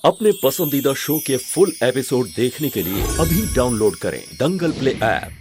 अपने पसंदीदा शो के फुल एपिसोड देखने के लिए अभी डाउनलोड करें दंगल प्ले ऐप।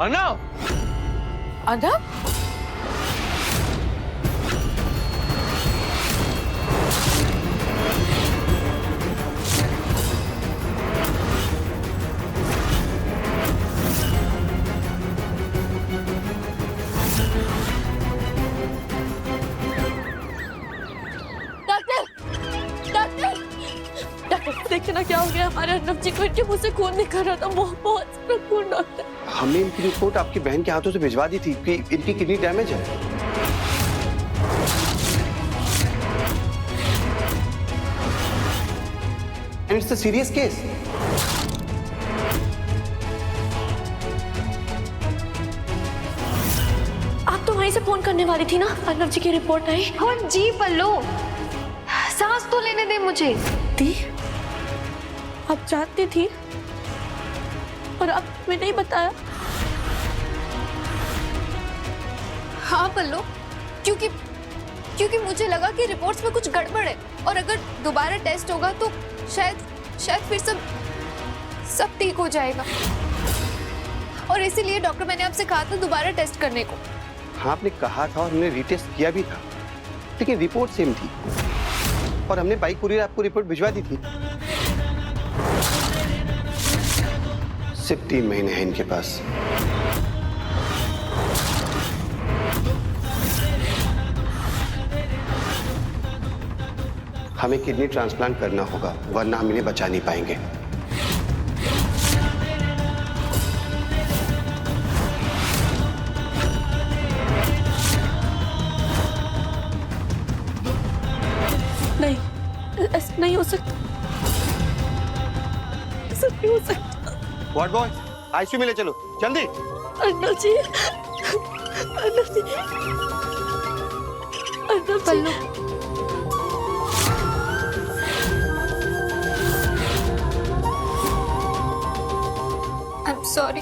अर्नव! अर्नव? देखना क्या हो गया हमारे अर्नव जी को, इनके मुंह से खून निकल रहा था, बहुत सारा खून डॉक्टर। हमने इनकी रिपोर्ट आपकी बहन के हाथों से भिजवा दी थी कि इनकी किडनी डैमेज है। And it's a serious case. आप तो वहीं से फोन करने वाली थी ना, अर्नव जी की रिपोर्ट आई। हाँ जी पल्लू, सांस तो लेने दे मुझे। दी, आप जानती थी और आपने नहीं बताया? हाँ पल्लू, क्योंकि मुझे लगा कि रिपोर्ट्स में कुछ गड़बड़ है और अगर दोबारा टेस्ट होगा तो शायद फिर सब ठीक हो जाएगा, और इसीलिए डॉक्टर मैंने आपसे कहा था दोबारा टेस्ट करने को। हाँ आपने कहा था और हमने रीटेस्ट किया भी था, लेकिन रिपोर्ट सेम थी और हमने बाइक कुरियर आपको रिपोर्ट भिजवा दी थी। सिर्फ 3 महीने हैं इनके पास। हमें किडनी ट्रांसप्लांट करना होगा, वरना हम इन्हें बचा नहीं पाएंगे। नहीं, ऐसा नहीं हो सकता, ऐसा नहीं हो सकता। व्हाट बॉय, आईसीयू में ले चलो जल्दी। अर्नव जी, अर्नव जी, अर्नव पल्लू, आई एम सॉरी।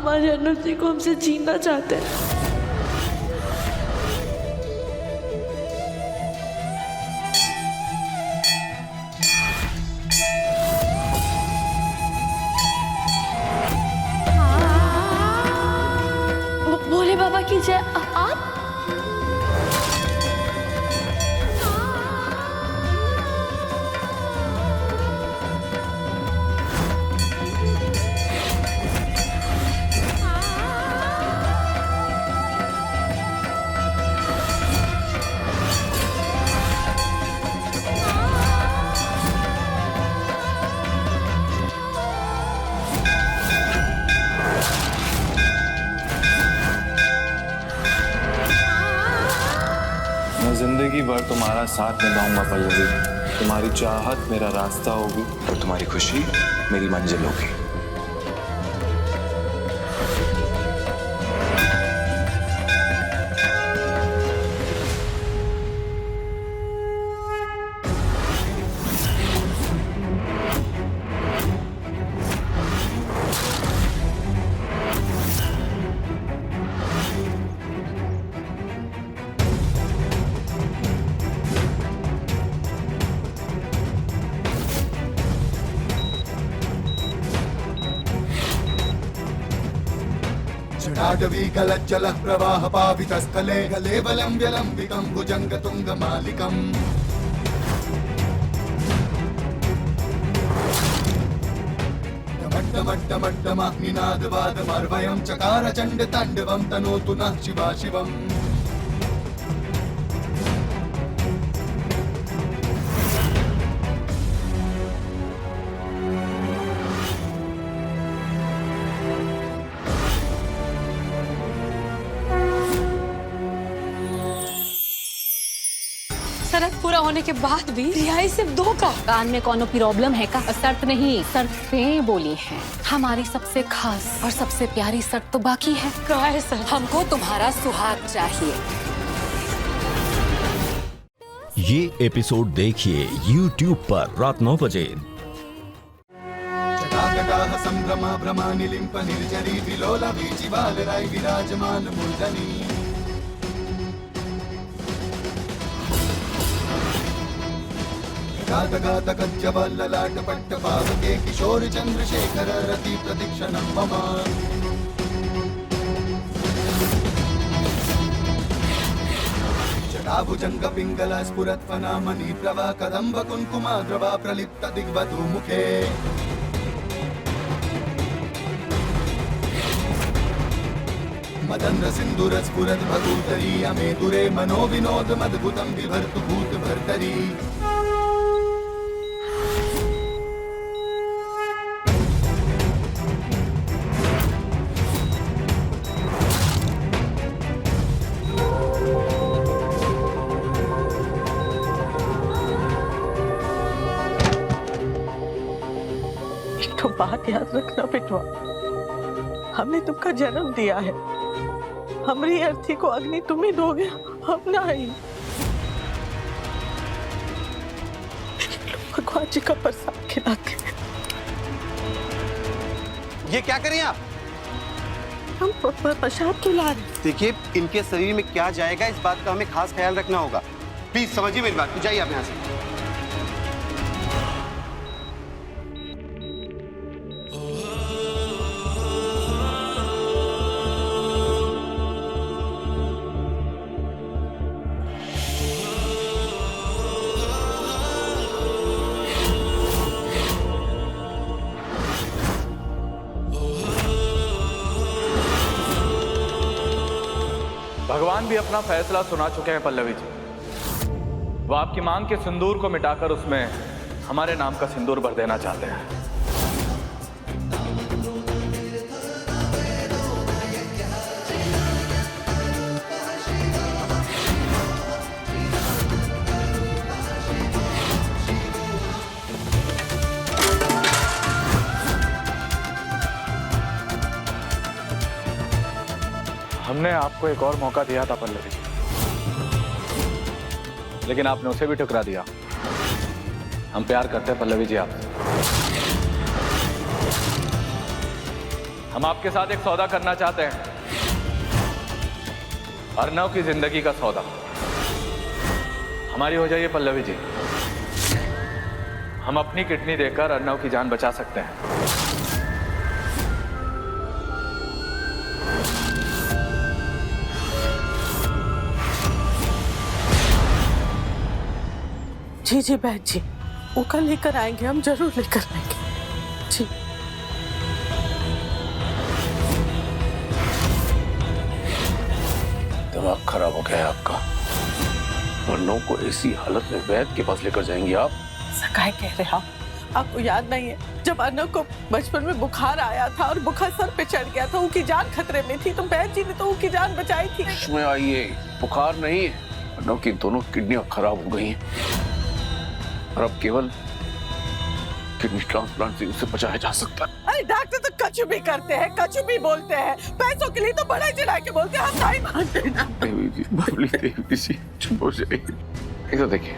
हमारे अनुज जी को हमसे छीनना चाहते हैं। भोले बाबा की जय। आप जिंदगी भर तुम्हारा साथ निभाऊंगा पल्लवी। तुम्हारी चाहत मेरा रास्ता होगी और तुम्हारी खुशी मेरी मंजिल होगी। जटाटवी गलज्जलः प्रवाह पावितस्थले गलेवलं व्यलम्बितं भुजङ्गतुङ्गमालिकम् डमड्डमड्डमड्डमग्निनादवादमर्वयं चकार चण्डताण्डवं तनोतु नः शिवा शिवम्। शरत पूरा होने के बाद भी रिहाई सिर्फ 2 का। कान में कोनो प्रॉब्लम है का? शर्त नहीं, शर्तें बोली हैं। हमारी सबसे खास और सबसे प्यारी शर्त तो बाकी है। क्या है सर? हमको तुम्हारा सुहाग चाहिए। ये एपिसोड देखिए YouTube पर रात 9 बजे। जटाकटाह संभ्रमा भ्रमानिलिम्प निर्जरी विलोला वीचिवालराय विराजमान मूर्धनि गातगातकज्जवल्ललाट पट्टपावके किशोर चंद्रशेखर रति प्रतीक्षणं मम। जटाभुजंग पिंगला स्फुरत्फना मणिप्रभा कदम्ब कुङ्कुमाद्रवा प्रलिप्त दिग्वधू मुखे। मदन्द्र सिन्दूर स्फुरत् भगूतरी अमे दुरे मनो विनोद मद्भुतं बिभर्तु भूत भर्तरी। तो बात याद रखना बेटवा, हमने तुमका जन्म दिया है। हमारी अर्थी को अग्नि तुम ही दोगे, हम नहीं। भगवान जी का प्रसाद खिलाते। ये क्या करें आप? हम प्रसाद खिला रहे। देखिए, इनके शरीर में क्या जाएगा इस बात का हमें खास ख्याल रखना होगा। प्लीज समझिए मेरी बात। जाइए आप यहाँ से। भगवान भी अपना फैसला सुना चुके हैं पल्लवी जी। वो आपकी मांग के सिंदूर को मिटाकर उसमें हमारे नाम का सिंदूर भर देना चाहते हैं। हमने आपको एक और मौका दिया था पल्लवी जी, लेकिन आपने उसे भी ठुकरा दिया। हम प्यार करते हैं पल्लवी जी आपसे। हम आपके साथ एक सौदा करना चाहते हैं, अर्नव की जिंदगी का सौदा। हमारी हो जाइए पल्लवी जी, हम अपनी किडनी देकर अर्नव की जान बचा सकते हैं। जी जी बहन जी, वो कल लेकर आएंगे, हम जरूर लेकर आएंगे जी। दिमाग खराब हो गया है आपका। अर्नव को ऐसी हालत में वैद्य के पास लेकर जाएंगे आप? सकाए कह रहे आप, आपको याद नहीं है जब अर्नव को बचपन में बुखार आया था और बुखार सर पे चढ़ गया था, उसकी जान खतरे में थी, तो बहन जी ने तो उसकी जान बचाई थी। इसमें आइए, बुखार नहीं है, अर्नव की दोनों किडनियां खराब हो गई हैं और अब केवल किडनी ट्रांसप्लांट से उसे बचाया जा सकता है। अरे डॉक्टर तो कछु भी करते हैं, कछु भी बोलते हैं, पैसों के लिए तो बड़े चढ़ा के बोलते हैं, हम नहीं मानते ना। देवी जी, बबली देवी जी, चुप हो जाइए। इधर देखिए,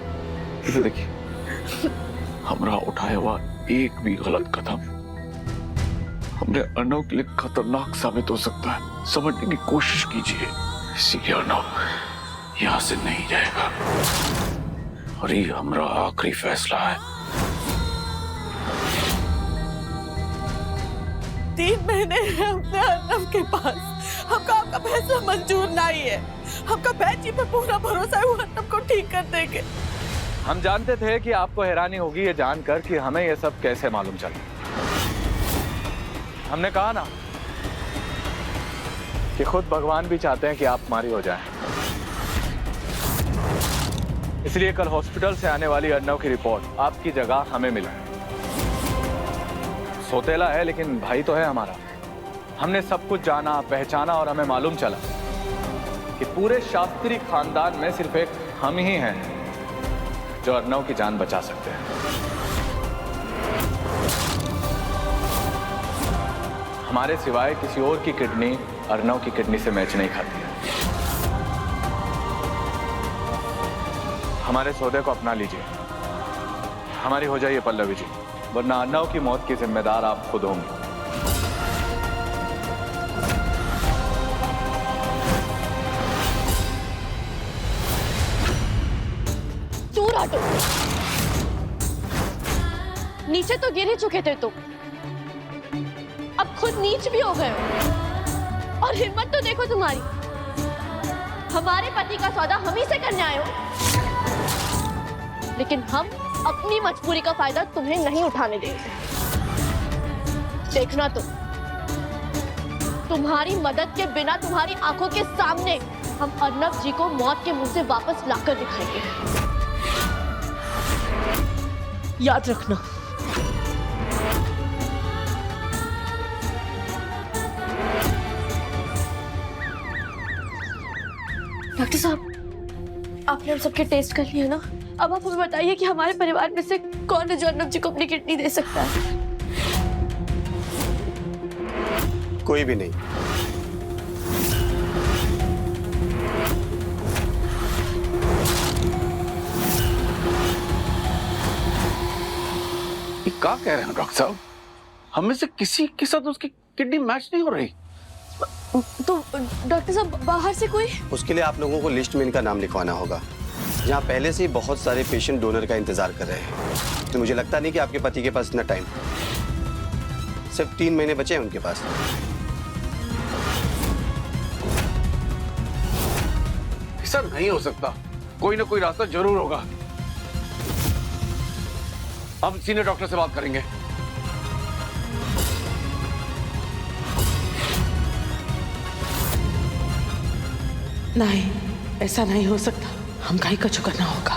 इधर देखिए, हमारा उठाया हुआ एक भी गलत कदम हमने अर्नव के लिए खतरनाक साबित हो सकता है। समझने की कोशिश कीजिए। इसीलिए अर्नव यहाँ से नहीं जाएगा और ये हमारा आखिरी फैसला है। 3 महीने हैं अपने अर्नव के पास, हमको आपका फैसला मंजूर नहीं है। हमका बहन जी पे पूरा भरोसा है, वो अर्नव को ठीक कर देंगे। हम जानते थे कि आपको हैरानी होगी ये जानकर कि हमें ये सब कैसे मालूम चला। हमने कहा ना कि खुद भगवान भी चाहते हैं कि आप हमारी हो जाएं। इसलिए कल हॉस्पिटल से आने वाली अर्नव की रिपोर्ट आपकी जगह हमें मिला है। सौतेला है लेकिन भाई तो है हमारा। हमने सब कुछ जाना, पहचाना और हमें मालूम चला कि पूरे शास्त्री खानदान में सिर्फ एक हम ही हैं जो अर्नव की जान बचा सकते हैं। हमारे सिवाय किसी और की किडनी अर्नव की किडनी से मैच नहीं खाती है। हमारे सौदे को अपना लीजिए, हमारी हो जाइए पल्लवी जी, वरना अर्नव की मौत की जिम्मेदार आप खुद होंगे। दूर हटो, नीचे तो गिर ही चुके थे तुम, अब खुद नीच भी हो गए हो। और हिम्मत तो देखो तुम्हारी, हमारे पति का सौदा हम ही से करने आए हो, लेकिन हम अपनी मजबूरी का फायदा तुम्हें नहीं उठाने देंगे। देखना तुम्हारी मदद के बिना तुम्हारी आंखों के सामने हम अर्नव जी को मौत के मुंह से वापस लाकर दिखाएंगे। याद रखना। डॉक्टर साहब, आपने हम सबके टेस्ट कर लिए ना, अब आप हमें बताइए कि हमारे परिवार में से कौन है जो अर्नव जी को अपनी किडनी दे सकता है? कोई भी नहीं। ये क्या कह रहे हैं डॉक्टर साहब? हमें से किसी के साथ उसकी किडनी मैच नहीं हो रही। तो डॉक्टर साहब, बाहर से कोई? उसके लिए आप लोगों को लिस्ट में इनका नाम लिखवाना होगा। यहाँ पहले से ही बहुत सारे पेशेंट डोनर का इंतजार कर रहे हैं, तो मुझे लगता नहीं कि आपके पति के पास इतना टाइम। सिर्फ 3 महीने बचे हैं उनके पास। ऐसा नहीं हो सकता, कोई ना कोई रास्ता जरूर होगा। हम सीनियर डॉक्टर से बात करेंगे। नहीं, ऐसा नहीं हो सकता, हम कहीं का करना होगा।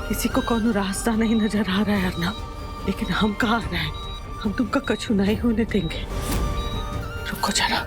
किसी को कोनो रास्ता नहीं नजर आ रहा है अर्नव, लेकिन हम कहाँ रहे हैं, हम तुमका कछु नहीं होने देंगे। रुको जरा।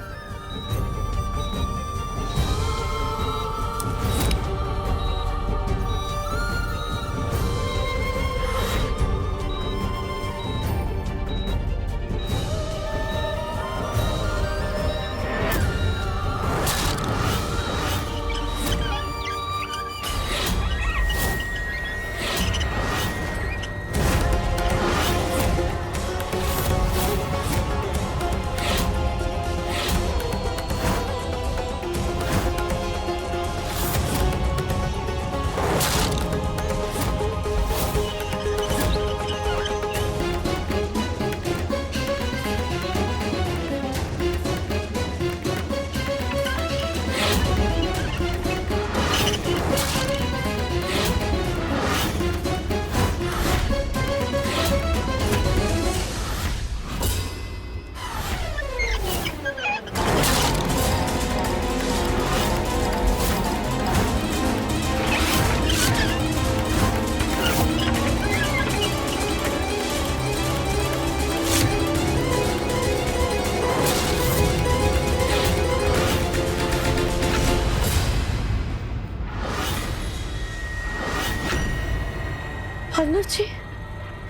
अर्नव जी,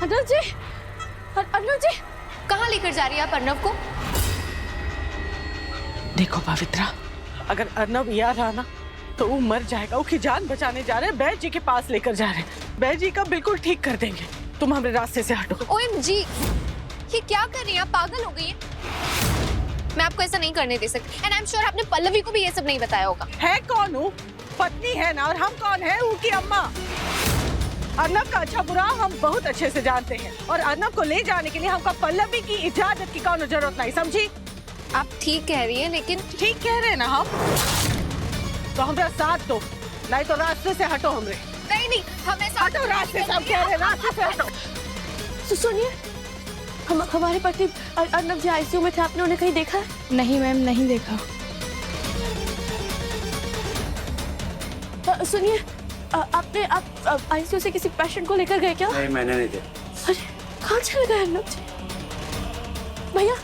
अर्नव जी, अर्नव जी, कहाँ लेकर जा रही है आप अर्नव को? देखो पवित्रा, अगर अर्नव यहाँ रहा ना तो वो मर जाएगा। उसकी जान बचाने जा रहे हैं, बैद जी के पास लेकर जा रहे हैं। बैद जी का बिल्कुल ठीक कर देंगे। तुम हमारे रास्ते से हटो। OMG, ये क्या कर रही है? आप पागल हो गई है? मैं आपको ऐसा नहीं करने दे सकती। एंड आई एम श्योर आपने पल्लवी को भी ये सब नहीं बताया होगा। है कौन हूँ? पत्नी है ना, और हम कौन है? उसकी अम्मा। अर्नव का अच्छा बुरा हम बहुत अच्छे से जानते हैं, और अर्नव को ले जाने के लिए हमको पल्लवी की इजाजत की कोई जरूरत नहीं, समझी? आप ठीक कह रही है, लेकिन ठीक कह रहे हैं ना हम? तो हमारा साथ दो, नहीं तो रास्ते से हटो। हमरे नहीं, हमें साथ हटो रास्ते से। हम कह रहे हैं रास्ते से हटो। सुनिए, हमारे पति अर्नव जी आईसीयू में थे, आपने उन्हें कहीं देखा है? नहीं मैम, नहीं देखा। सुनिए, आप आईसीयू से किसी पेशेंट को लेकर गए क्या? नहीं, मैंने नहीं देखा। अरे कहाँ चले गए अर्नव जी? भैया,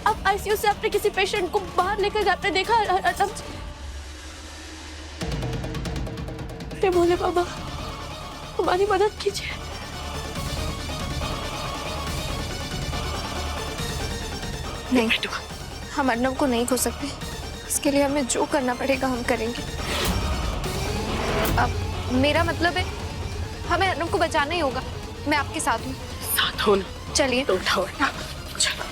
आप आईसीयू से आपने किसी पेशेंट को बाहर लेकर गए, आपने देखा अर्नव जी? हे भोले बाबा, हमारी मदद कीजिए। नहीं, हम अर्नव को नहीं खो सकते। इसके लिए हमें जो करना पड़ेगा हम करेंगे। अब मेरा मतलब है, हमें अर्नव को बचाना ही होगा। मैं आपके साथ हूँ। साथ हो ना? चलिए। तो उठाओ ना, चलो।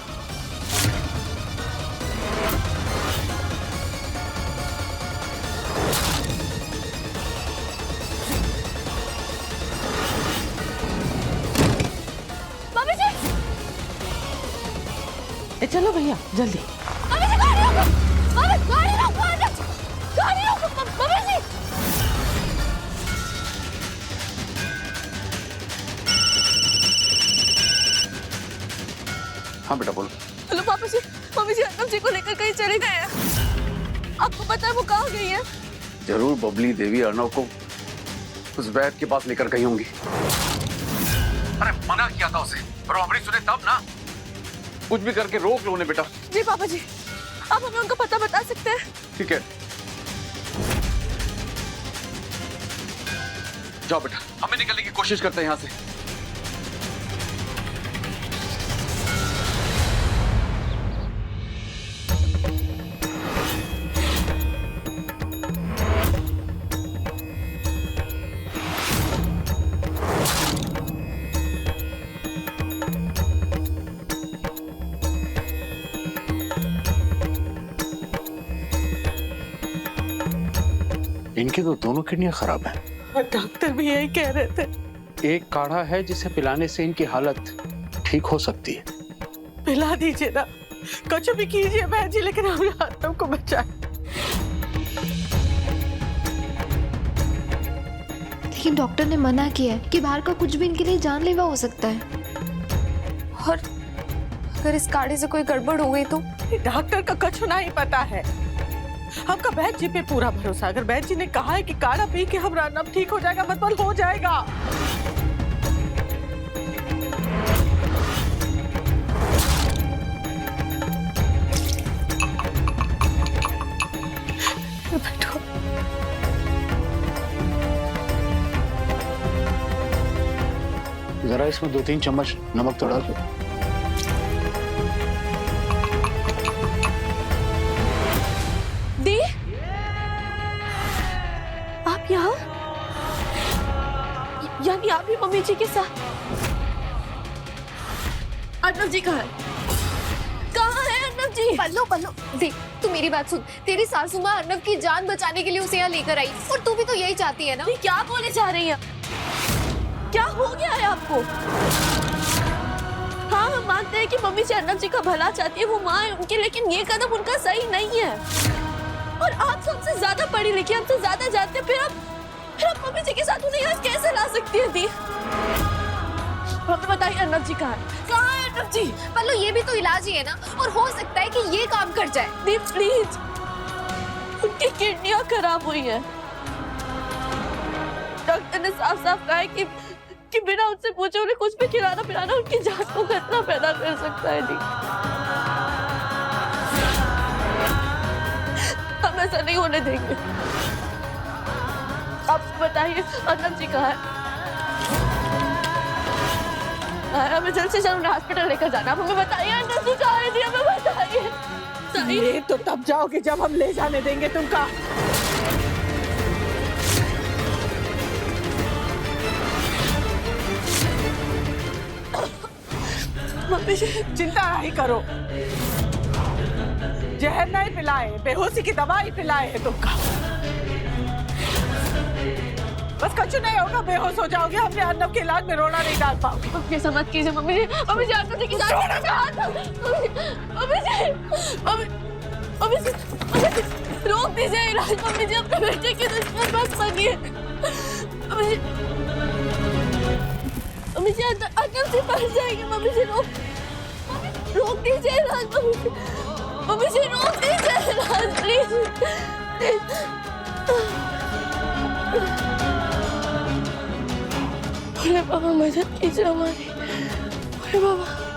मम्मी जी, चलो भैया जल्दी। मम्मी जी, गाड़ी रोको, मम्मी गाड़ी रोको, गाड़ी रोको, मम्मी जी। हाँ बेटा बोलो। हेलो पापा जी, मम्मी जी अर्नव जी को लेकर कहीं चले गए हैं। आपको पता है वो कहाँ गई है? जरूर बबली देवी अर्नव को उस वैद के पास लेकर गई होंगी। अरे मना किया था उसे, पर वो हमारी सुने तब ना। कुछ भी करके रोक लो उन्हें बेटा। जी पापा जी, आप हमें उनका पता बता सकते हैं? ठीक है, जाओ बेटा, हमें निकलने की कोशिश करते हैं यहाँ से। इनकी तो दोनों किडनियां खराब हैं। और डॉक्टर भी यही कह रहे थे। एक काढ़ा है जिसे पिलाने से इनकी हालत ठीक हो सकती है। पिला दीजिए ना, कुछ भी कीजिए बहन जी, लेकिन हमारे अर्नव को बचाए। लेकिन डॉक्टर ने मना किया है कि बाहर का कुछ भी इनके लिए जानलेवा हो सकता है। और अगर इस काढ़े से कोई गड़बड़ हो गई तो? डॉक्टर का कुछ नहीं पता है। हमका बैद जी पे पूरा भरोसा। अगर बैद जी ने कहा है कि काढ़ा पी के हमारा अर्नव ठीक हो जाएगा, मतलब हो जाएगा। बैठो। जरा इसमें 2-3 चम्मच नमक तो डाल दो। दी, आप यहाँ? यानी आप ही मम्मी जी के साथ? अर्नव जी कहाँ है? कहाँ है अर्नव जी? पल्लो देख, तू मेरी बात सुन। तेरी सासू माँ अर्नव की जान बचाने के लिए उसे यहाँ लेकर आई, और तू भी तो यही चाहती है ना? दी, क्या बोले जा रही हैं? क्या हो गया है आपको? हाँ, हम मानते हैं कि मम्मी जी अर्नव जी का भला चाहती है, वो माँ है उनकी, लेकिन ये कदम उनका सही नहीं है। और आप सबसे ज्यादा पढ़ी लिखी, हमसे ज्यादा जानते हैं, फिर आप मम्मी जी के साथ उन्हें यहाँ कैसे ला सकती है? दी, हमें बताइए अर्नव जी कहाँ है? कहाँ है अर्नव जी? पल्लो, ये भी तो इलाज ही है ना, और हो सकता है कि ये काम कर जाए। दी प्लीज, उनकी किडनियां खराब हुई है। डॉक्टर ने साफ साफ कहा है कि बिना उनसे पूछे उन्हें कुछ भी खिलाना पिलाना उनकी जान को खतरा पैदा कर सकता है। दी, हम ऐसा नहीं होने देंगे। आप बताइए अर्नव जी कहाँ है? हमें जल्द से जल्द उन्हें हॉस्पिटल लेकर जाना। आप हमें बताइए अंकल जी कहाँ है जी, हमें बताइए। ये तो तब जाओगे जब हम ले जाने देंगे तुमका। मम्मी जी चिंता नहीं करो, जहर नहीं पिलाए, बेहोशी की दवाई पिलाए है तुमका। बस कुछ नहीं होगा, बेहोश हो जाओगे, हमने अर्नब के इलाज में रोना नहीं डाल पाओगे। मम्मी ऐसा मत कीजिए मम्मी जी, मम्मी जी अंकल जी की जान मम्मी जी रोक दीजिए इलाज। मम्मी जी अपने बेटे की दुश्मन मत बनिए। मम्मी जी अंकल जी मर जाएंगे। मम्मी जी रोक दीजिए इलाज। मम्मी जी रोक दीजिए इलाज प्लीज। भोले बाबा मदद कीजिए हमारी। भोले बाबा।